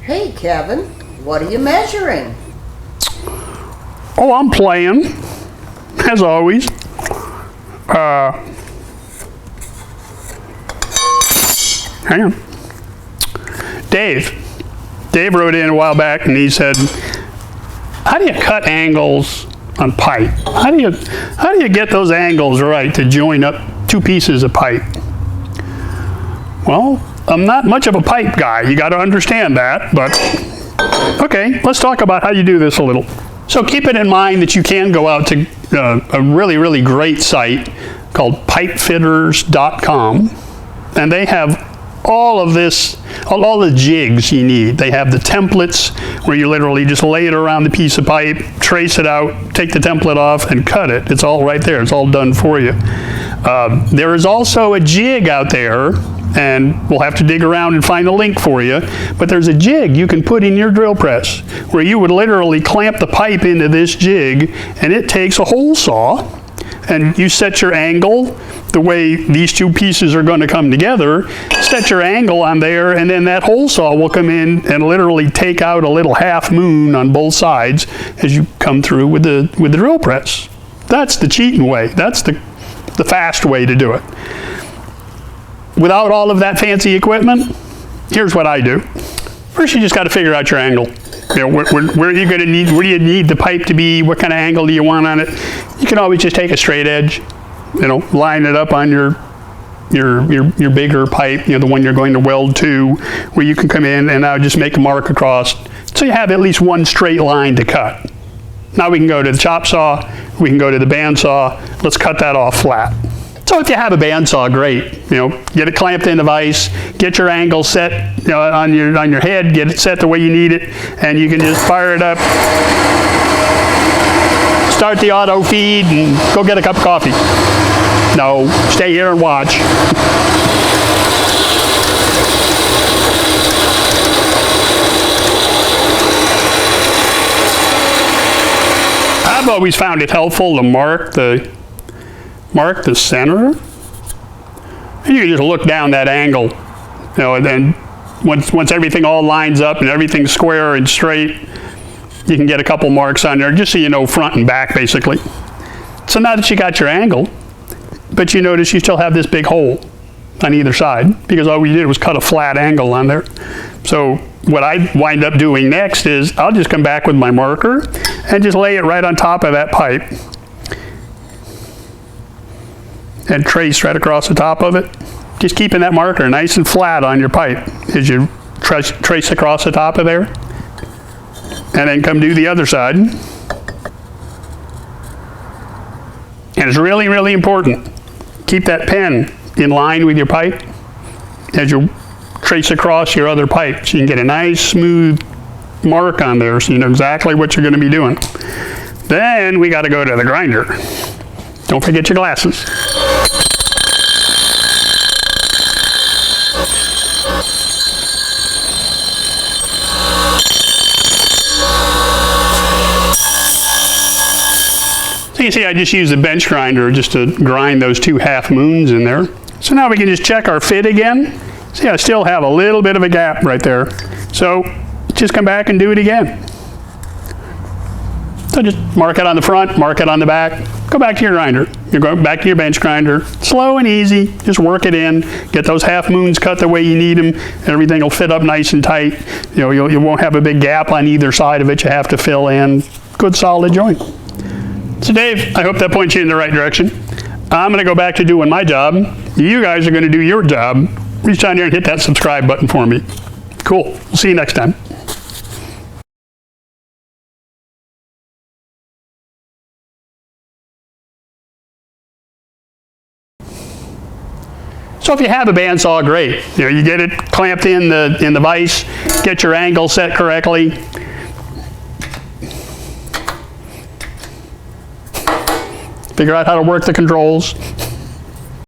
Hey, Kevin, what are you measuring? Oh, I'm playing, as always. Hang on. Dave wrote in a while back and he said, how do you cut angles on pipe? How do you get those angles right to join up two pieces of pipe? Well, I'm not much of a pipe guy. You got to understand that, but okay, let's talk about how you do this a little. So keep it in mind that you can go out to a really, really great site called pipefitters.com, and they have all of this, all the jigs you need. They have the templates where you literally just lay it around the piece of pipe, trace it out, take the template off, and cut it. It's all right there. It's all done for you. There is also a jig out there, and we'll have to dig around and find the link for you, but there's a jig you can put in your drill press where you would literally clamp the pipe into this jig, and it takes a hole saw, and you set your angle the way these two pieces are going to come together, set your angle on there, and then that hole saw will come in and literally take out a little half moon on both sides as you come through with the drill press. That's the cheating way. That's the fast way to do it. Without all of that fancy equipment, here's what I do. First, you just got to figure out your angle. You know, where are you going to need? Where do you need the pipe to be? What kind of angle do you want on it? You can always just take a straight edge. You know, line it up on your bigger pipe. You know, the one you're going to weld to, where you can come in and now just make a mark across, so you have at least one straight line to cut. Now we can go to the chop saw. We can go to the bandsaw. Let's cut that off flat. So if you have a bandsaw, great. You know, get it clamped in the vise, get your angle set, you know, on your head, get it set the way you need it, and you can just fire it up, start the auto feed, and go get a cup of coffee. No, stay here and watch. I've always found it helpful to mark the center. And you can just look down that angle, you know, and then once everything all lines up and everything's square and straight, you can get a couple marks on there just so you know front and back basically. So now that you got your angle, but you notice you still have this big hole on either side because all we did was cut a flat angle on there. So what I wind up doing next is I'll just come back with my marker and just lay it right on top of that pipe and trace right across the top of it. Just keeping that marker nice and flat on your pipe as you trace across the top of there. And then come do the other side. And it's really, really important. Keep that pen in line with your pipe as you trace across your other pipe so you can get a nice smooth mark on there so you know exactly what you're going to be doing. Then we got to go to the grinder. Don't forget your glasses. So you see I just used the bench grinder just to grind those two half moons in there. So now we can just check our fit again. See, I still have a little bit of a gap right there. So just come back and do it again. So just mark it on the front, mark it on the back, go back to your grinder. You're going back to your bench grinder. Slow and easy, just work it in, get those half moons cut the way you need them, and everything will fit up nice and tight. You know, you won't have a big gap on either side of it you have to fill in. Good solid joint. So Dave, I hope that points you in the right direction. I'm going to go back to doing my job. You guys are going to do your job. Reach down there and hit that subscribe button for me. Cool. We'll see you next time. So if you have a bandsaw, great. You know, you get it clamped in the vise, get your angle set correctly. Figure out how to work the controls.